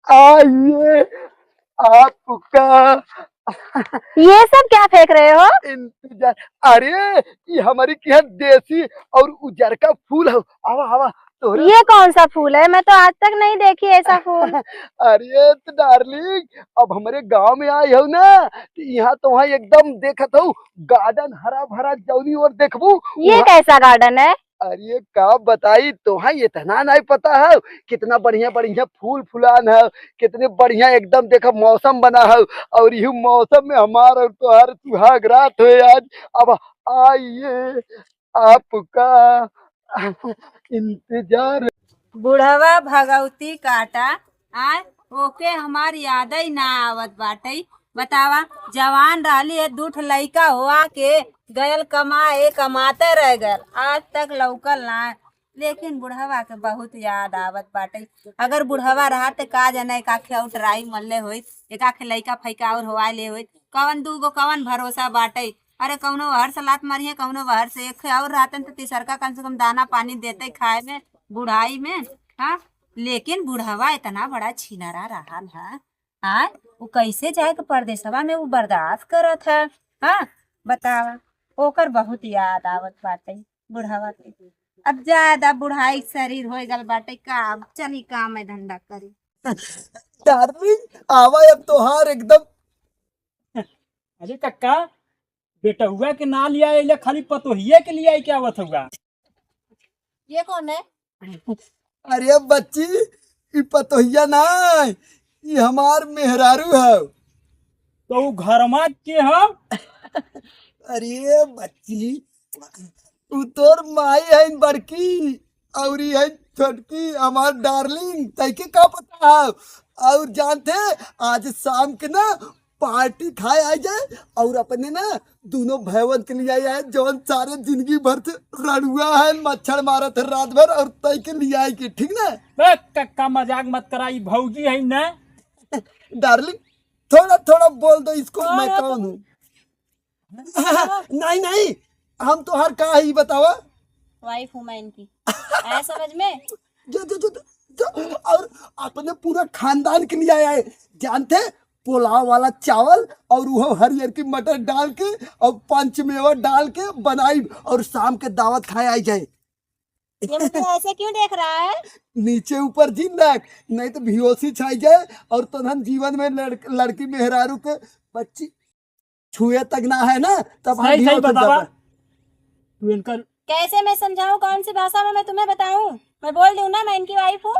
आइए आपका ये सब क्या फेंक रहे हो? इंतजार। अरे ये हमारी क्या देसी और उजर का फूल है। आवा आवा तोरे। ये कौन सा फूल है? मैं तो आज तक नहीं देखी ऐसा फूल। अरे तो डार्लिंग अब हमारे गांव में आई हो ना तो यहाँ तो वहाँ एकदम देखत हो गार्डन हरा भरा जौनी और देखबू ये वहाँ। कैसा गार्डन है? अरे का बताई तो हाँ इतना नहीं पता है कितना बढ़िया बढ़िया फूल फुलान है। कितने बढ़िया एकदम देखो मौसम बना है। और यू मौसम में हमार और तुहार सुहाग रात है आज। अब आइए आपका इंतजार। बुढ़वा भगवती काटा आय ओके हमार याद ही ना आवत बाटे। बतावा जवान रहली है दूठ लइका हुआ के गयल कमाए कमाते रह गयल आज तक लौकल ना। लेकिन बुढ़वा के बहुत याद आवत बाटे। अगर बुढ़वा रहा तो का जाने काखे और ट्राई मल्ले होई एक आखे लइका फैका और होआ ले होई कवन दूगो कवन भरोसा बाटे। अरे कौनो हर सलात मारिए कौनो बाहर से एक और रहतन तो तीसरका कम से कम दाना पानी देते खाए में बुढ़ाई में। हाँ लेकिन बुढ़वा इतना बड़ा छिनरा रहा है। हाँ वो कैसे जाए के परदेसवा में वो बर्दाश्त करत है। हाँ बतावा ओकर बहुत याद आवत बाटे बुढ़वा के। अब ज्यादा बुढ़ाई शरीर हो गल बाटे का अब चली काम में धंधा करी। डार्लिंग आवा अब तोहार एकदम। अरे कक्का बेटहुआ के ना लिया है खाली पतोहिए के लिए क्या आवत होगा। ये कौन है? अरे बच्ची ई पतोहिया ना ये हमार मेहरारू है। तो वो घरमा के हम। अरे बच्ची तू तोर माई है बड़की और ये है छोटकी हमार डार्लिंग तैके का पता है। और जानते आज शाम के ना पार्टी खाए आ जाए और अपने ना दोनों भैवन के लिए आए जौन सारे जिंदगी भर से रड़ुआ है मच्छर मारत है रात भर और तय के लिए आए की ठीक ना। बे कक्का मजाक मत कराई भौजी है ना। डार्लिंग थोड़ा थोड़ा बोल दो इसको मैं कौन हूँ। नहीं नहीं हम तो हर का ही बतावा। वाइफ हूँ मैं इनकी आया समझ में। जो जो जो, जो और अपने पूरा खानदान के लिए आया है जानते पुलाव वाला चावल और वो हरियर की मटर डाल के और पंचमेवा डाल के बनाई और शाम के दावत खाए आई जाए। ये मुझे ऐसे क्यों देख रहा है? नीचे ऊपर जिन रख नहीं तो बेहोशी छाई जाए और तदन जीवन में लड़की मेहरारू के बच्ची छुए तक ना है ना तब हम सही सही बेहोश हो बतावा। जाते। तू इनका कैसे मैं समझाऊं कौन सी भाषा में मैं तुम्हें बताऊं? मैं बोल दूं ना मैं इनकी वाइफ हूँ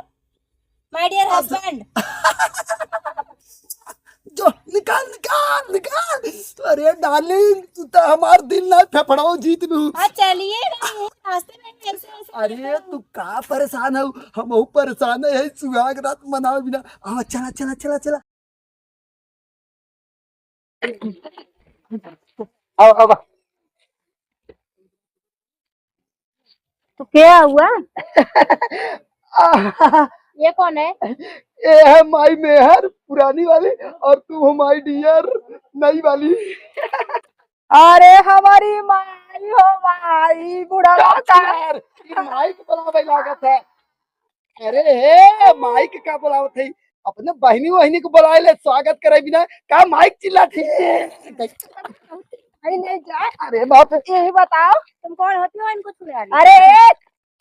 माय डियर हस्बैंड। जो निकाल निकाल निकाल। अरे डार्लिंग तू तो हमार दिल ना फेफड़ाओ जीत लू। हाँ चलिए रास्ते में ऐसे ऐसे अरे तू का परेशान हो हम परेशान है सुहाग रात मनाओ बिना। हाँ चला चला चला चला आओ आओ। तो क्या हुआ? ये कौन है? ये है माई मेहर पुरानी वाली और तू हो माई डियर नई वाली। अरे हमारी माई हो माई बुढ़वा का। यार ये माई को बुलावे लागत है। अरे हे माई के का बुलावत है अपने बहनी वहनी को बुलाए ले स्वागत करे बिना का माइक चिल्ला थी। नहीं जा। अरे बाप रे। यही बताओ तुम कौन होती हो इनको छुड़ा रही? अरे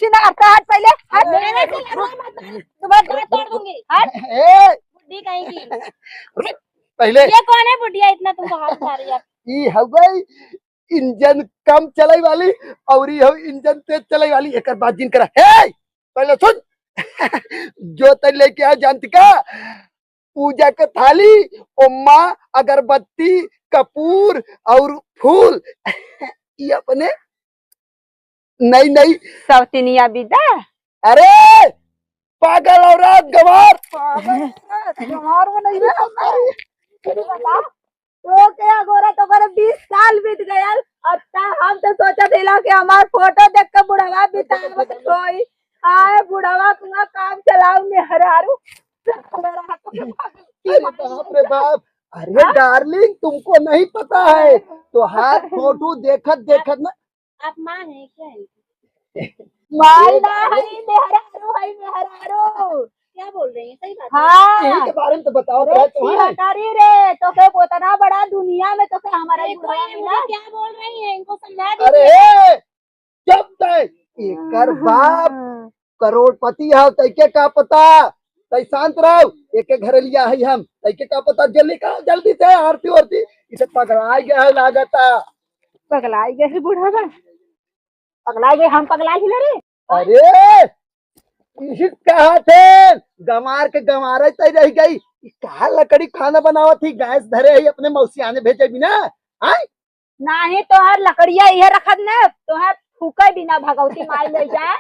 चिनार का हट पहले हट। मैंने तो लड़वा मत तुम्हारा दांत तोड़ दूंगी। हट ए बुड्ढी कहीं की। पहले ये कौन है बुढ़िया इतना तुमको हाथ उठा रही है? ई हो गई इंजन कम चलाई वाली और ये हो इंजन तेज चलाई वाली एक बात जिन करा हे पहले सुन। जो तन लेके आ जानती का पूजा का थाली उम्मा अगरबत्ती कपूर और फूल ये अपने नई नई सवतिनिया विदा। अरे पागल औरत गवार गंवार वो नहीं है। तो क्या गोरा तो करे 20 साल बीत गया। अच्छा हम तो सोचा था कि हमार फोटो देख के बुढ़वा बिता कोई आए बुढ़वा का काम चलाऊ में हरारू। अरे बाप रे बाप। अरे डार्लिंग तुमको नहीं पता है तो हाथ फोटो देखत देखत ना आप माँ है क्या है? माई ना है मेहरारू है मेहरारू। क्या बोल रही है? सही बात हाँ यही के बारे में तो बताओ अरे तो तुम्हें। हटारी रे तो के उतना बड़ा दुनिया में तो के हमारा बुढ़वा मिला क्या बोल रही है इनको समझा अरे जब तक एकर बाप करोड़पति है तैके का पता, तै शांत रहो। एक घर लिया है हम, तैके का पता, जल्दी कहो जल्दी से आरती वारती। इसे पकड़ा गया है लागता। पगलाई गए बुढ़वा पगला गए हम पगला ही रे। अरे इसी कहा थे गंवार के गंवार तय रह गई। कहा लकड़ी खाना बनावा थी, गैस धरे है अपने मौसियाने भेजे बिना। आय नाही तोहर लकड़िया ये रखत न तोहर फूके बिना भगवती माई ले जाए।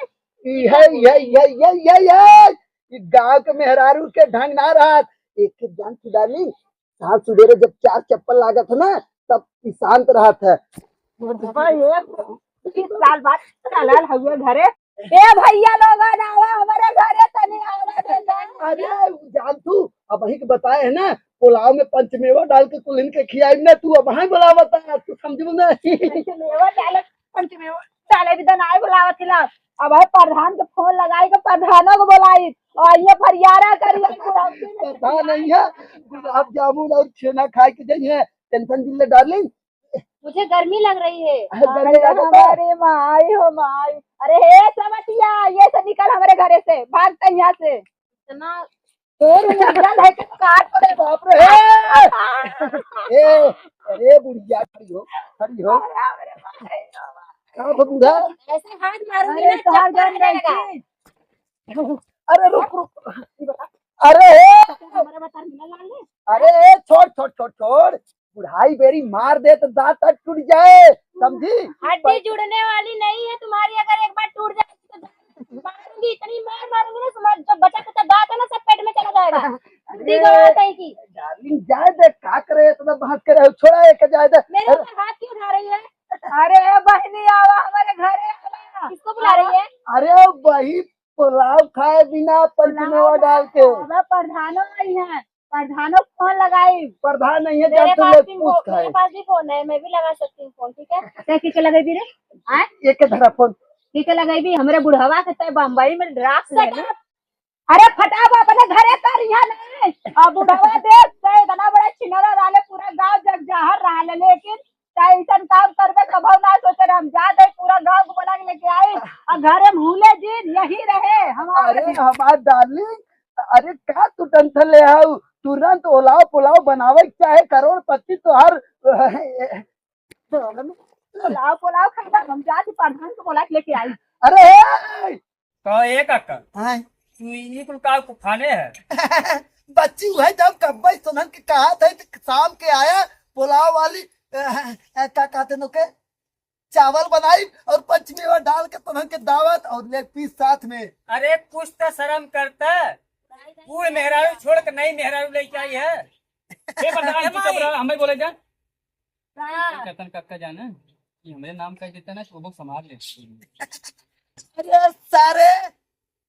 ये गांव के मेहरारू के ढंग ना रहा। एक जान की डाली साल सुबेरे जब 4 चप्पल लागत है ना तब शांत रहा था। 20 साल बाद चलल हुए घरे। ए भैया लोग आवा हमारे घरे तनी आवा दे जा। अरे जान तू अब वही के बताए है ना, पुलाव में पंचमेवा डाल के कुलिन के खियाई ना, तू अब वहाँ बुला बता तू समझू ना। पंचमेवा डाले पंचमेवा डाले भी तो नाई बुलावा खिला। अब है प्रधान के फोन लगाई के प्रधानों को बुलाई और ये फरियारा करी पता नहीं है गुलाब जामुन और छेना खाए के जाइए। टेंशन दिल डार्लिंग, मुझे गर्मी लग रही है। गर्मी लगता है। अरे माई हो माई अरे हे समतिया ये से निकल हमारे घरे से भागता यहाँ से इतना तोर निकल है कि काट पड़े। बाप रे ए अरे बुढ़िया खड़ी हो का बूढ़ा। ऐसे हाथ मारूंगी ना चार जन रहेगा। अरे रुक अरे हमारा बता मिला लाल ने अरे छोड़ बुढ़ाई बेरी मार दे तो दांत तक टूट जाए समझी। हड्डी जुड़ने वाली नहीं है तुम्हारी, अगर एक बार टूट जाएगी तो मारूंगी इतनी मार मारूंगी ना तुम्हारा जो बचा कुचा दांत है ना सब पेट में चला जाएगा। बुद्धि गवात है की डार्लिंग जाए दे का करे इतना बात करे, छोड़ा एक जाए दे। मेरे ऊपर हाथ क्यों उठा रही है? अरे बहनी आवा हमारे घरे आवा। किसको बुला रही है? अरे वही पुलाव खाए बिना पंचमेवा डाल के। प्रधानो आई है प्रधानो फोन लगाई। प्रधान नहीं है मेरे जब पास तुम भी पूछ खाए। मेरे पास भी फोन है, मैं भी लगा सकती हूँ फोन। ठीक है किसके लगाई भी रे एक धरा फोन ठीक है लगाई भी हमरे बुढ़वा के तय बम्बई में ड्राफ्ट ले ले। अरे फटाब अपने घरे कर यहाँ नहीं अब बुढ़वा देख तय इतना बड़ा छिनरा डाले पूरा गांव जग जहर रहा ले, लेकिन ऐसा काम करबे कभो ना सोचे हम जा दे पूरा गांव को बना के लेके आए और घरे भूले जी यही रहे हमारे। अरे हमार डार्लिंग अरे का तू टेंशन ले आओ, तुरंत ओलाव पुलाव बनावे चाहे करोड़पति तो हर पुलाव पुलाव खाएगा हम जाती प्रधान को बुला के लेके आई। अरे तो ये काका हाय तू ये कुल का खाने है बच्ची है जब कब्बई सुनन के कहा था शाम के आया पुलाव वाली क्या कहते नो के चावल बनाई और पंचमेवा डाल के तुमन के दावत और लेग पीस साथ में। अरे कुछ तो शर्म करता पूरे मेहरारू छोड़ के नई मेहरारू लेके आई है। ये प्रधान की कब्र हमें बोले जा कतन कक्का जाना कि हमारे नाम कह देता ना तो वो संभाल ले। अरे सारे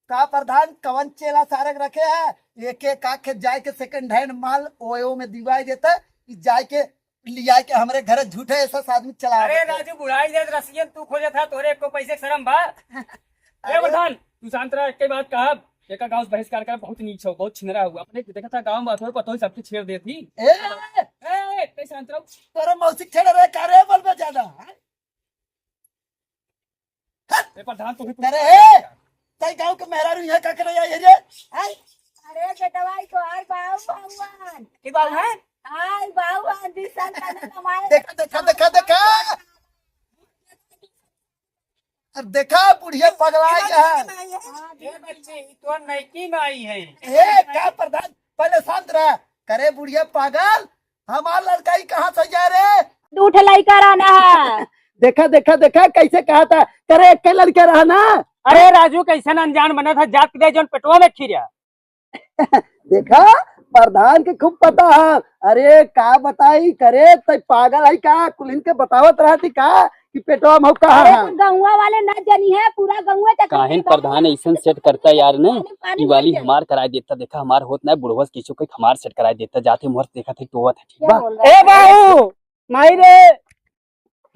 का प्रधान कवन चेला सारे रखे है, एक एक आके जाए के सेकंड हैंड माल ओयो में दिवाई देता है, जाए के लिया के हमारे घर झूठे ऐसा आदमी चला। अरे राजू बुढ़ाई दे रसियन तू खोजा था तोरे को पैसे शर्म बा। अरे प्रधान तू शांत रह, के बात कहा एका गांव बहिष्कार कर बहुत नीच हो बहुत छिनरा हुआ अपने देखा था गांव में थोड़ा पतो ही सबकी छेड़ देती। ए शांत रहो तोरा मौसी छेड़ रहे करे बोल में ज्यादा। ए प्रधान तू अरे तई गांव के मेहरारू यहाँ का करे ये रे। अरे बेटवाई को आर बाऊ भगवान की बात है आय बाऊ दिसन का कमाए। देखा देखा देखा देखा अब देखा बुढ़िया पगला गया। ये बच्चे तो नईकी में आई है। ए क्या प्रधान पहले शांत रहा करे बुढ़िया पागल हमारा लड़का ही कहाँ से जा रे। दूठ लड़का रहना है। देखा देखा देखा कैसे कहा था करे एक लड़का रहा ना। अरे राजू कैसे अनजान बना था जात के जो पेटवा में खीरा। देखा प्रधान के खूब पता है। अरे का बताई करे तो पागल है का कुलिन के बतावत रहा थी का कि पेटवा में कहा है। गौवा वाले न जनी है पूरा गौवा तक काहिन प्रधान ऐसा सेट करता यार ने दिवाली हमार कराई देता देखा हमार होत ना बुढ़वस किसी को हमार सेट कराई देता जाते मुहूर्त देखा थे तो ठीक बा। ए बाबू माई रे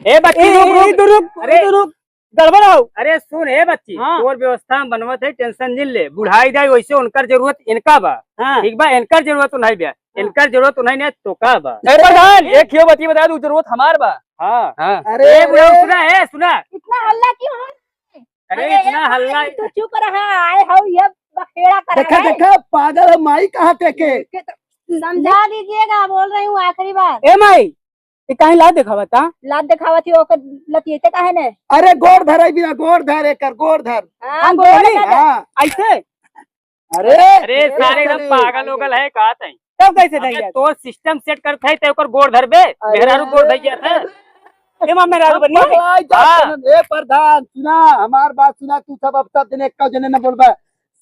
ए बच्ची रुक रुक रुक अरे रुक गड़बड़ हो। अरे सुन हे बच्ची, तोर व्यवस्था में बनवत है, टेंशन नहीं ले। बुढ़ाई जाए वैसे उनकर जरूरत इनका बा, ठीक बा, इनकर जरूरत नहीं बा, इनकर जरूरत नहीं तो का बा। प्रधान एक यो बच्ची बता दू, जरूरत हमार बा। हाँ हाँ। अरे बुढ़ा सुना है, सुना। इतना हल्ला क्यों हो? अरे इतना हल्ला। तू चुप रहा, आए हो ये बखेड़ा कर देखा देखा पागल है माई कहाँ टेके। समझा दीजिएगा, बोल रही हूँ आखिरी बार। ए माई ये कहीं ला देखा बता। लात दिखावत ही ओकर लतियते काहे ने? अरे गोड़ धर बिना गोड़ धर एकर गोड़ धर। हां हाँ ऐसे। अरे अरे सारे एकदम पागल उगल है का तई। तब कैसे धइया? तोर सिस्टम सेट करत है ते ओकर गोड़ धरबे, मेहरारू गोड़ धइया था। ए मां मेहरारू बनी। ए प्रधान सुना हमार बात सुना, तू सब जने एक जने न बोलबा।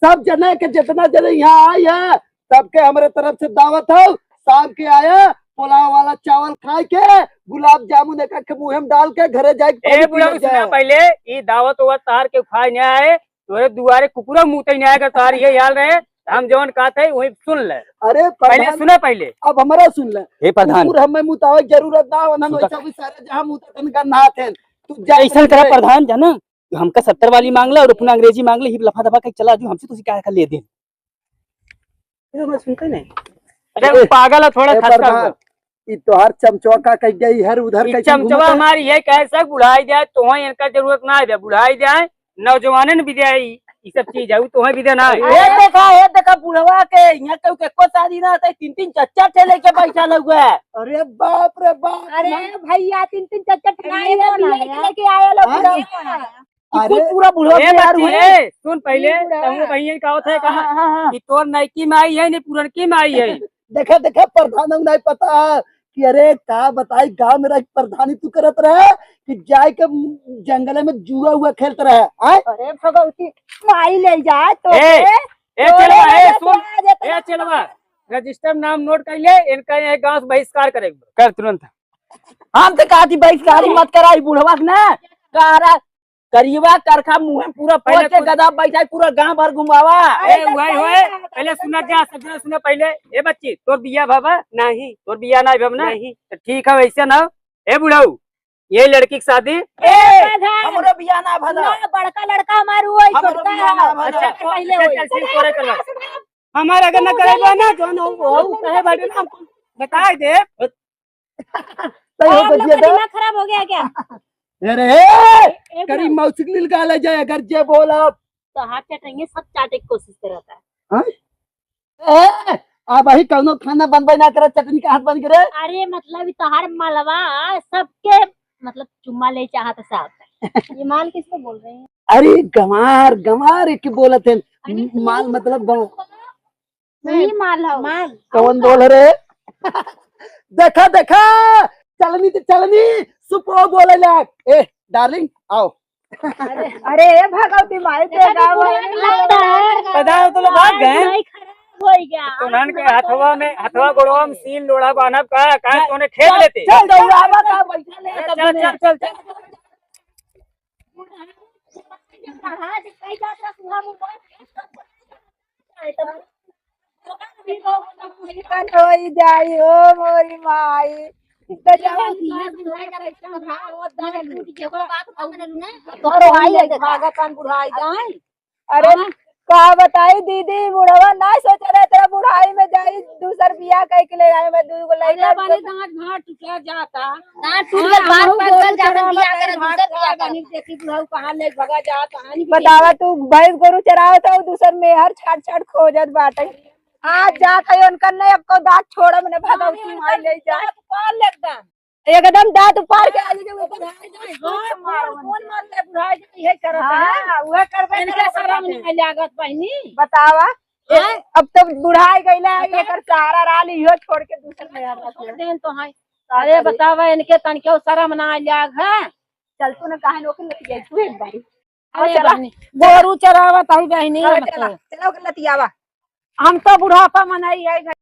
सब जने के जितना जने यहाँ आई है सबके हमारे तरफ से दावत है। शाम के आया पुलाव वाला चावल खाए के, गुलाब जामुन एक के मुंह में डाल के घरे जाए। पहले ये दावत हुआ तार के खाए नहीं आए, तोरे दुआरे कुकुरा मुँह नहीं आएगा। तार ये याद रहे, हम जवन कहते है वही सुन ले। अरे पहले सुना, पहले अब हमारा सुन ले। हे प्रधान हमें मुताबिक जरूरत ना हो ना सारे जहाँ मुँह का नहाते हैं। तू ऐसा करा प्रधान जाना, हमका 70 वाली मांग ला और अपना अंग्रेजी मांग ले, लफा दफा के चला जो हमसे तुझे क्या ले दे। सुनते नहीं। अरे पागल है थोड़ा। तोहार चमचौका कह गई हर उधर चमचवा हमारी है कैसे बुढ़ाई जाए तो इनका जरूरत ना है, बुढ़ाई जाए नौजवान भी जाए ये सब चीज है तो भी देना है। देखा बुढ़वा के यहाँ तो को शादी ना होता, 3-3 4-4 ठेले के पैसा लग गया। अरे बाप रे बाप। अरे भैया 3-3 4-4 ठेले लेके आए लोग। पूरा बुढ़वा सुन पहले भैया का कहा कि तोर नैकी में आई है नहीं पुरनकी में आई है। देखा देखा प्रधान नहीं पता कि अरे का बताई गांव में रह प्रधानी तू करत रहे कि जाए के जंगल में जुआ हुआ खेलते रहे। अरे भगवती माई ले जाए तो चलवा रजिस्टर नाम नोट कर ले, इनका गांव से बहिष्कार करेगा कर तुरंत। हम तो कहा थी बहिष्कार मत कराई बुढ़वा ना कहा करीबा करखा मुंह में पूरा पहले गदा बैठा पूरा गांव भर घुमावा। पहले सुना क्या सब सुना पहले। ए बच्ची तोर बिया बाबा नहीं, तोर बिया ना भब नहीं तो ठीक है वैसे ना। ए बुढ़ाऊ ये लड़की की शादी हमरो बिया ना भदा, बड़का लड़का हमारू है छोटा है पहले होई। हमारा अगर न करेगा ना जो न कहे बैठे ना बता दे। दिमाग खराब हो गया क्या? अरे करीब मौसिक लील गाले जाए अगर जे बोला तो हाथ चटेंगे, सब चाटे की कोशिश करता है। अब वही कौनो खाना बनबे ना करे, चटनी का हाथ बन करे। अरे मतलब तोहार मालवा सबके मतलब चुम्मा ले चाहत साहब। ये माल किसको बोल रहे हैं? अरे गंवार गंवार की बोलत है माल मतलब गाँव नहीं माल है माल कौन बोल रहे। देखा देखा चलनी तो चलनी सुपो बोले लाग। ए डार्लिंग आओ। अरे भगवती माई के गाँव पता तो लोग भाग गए हो गया। तुनन के हथवा में हथवा गोड़वा में सील लोड़ा बानब का तूने खेल लेते। चल दौड़ावा का बैठा ले चल चल चल चल। जाई हो मोरी माई अरे का बताई दीदी बुढ़वा ना सोच रहे तेरा बुढ़ाई में जाई दूसर बियाह कह के ले आए मैं दूगो लइका घाट टूटा जाता बतावा तू भैंस गोरू चरावत हो दूसर मेहर छाट छाट खोजत बाटे। आज जात है उनका नहीं अब को दांत छोड़ मैंने भगवती माई ले जा एकदम दांत उपाड़ के आज कौन मार ले बुढ़ाई ये करत है वह करबे शर्म नहीं लागत बहनी। बतावा अब तो बुढ़ाई गईला एकर सहारा राली हो छोड़ के दूसर में यार देन तो है। अरे बतावा इनके तनके शर्म ना लाग है। चल तू ना कहां नौकरी लग गई तू एक बारी। अरे बहनी गोरू चरावत है बहनी चलो लतियावा हम तो बुढ़ापा मनाई है।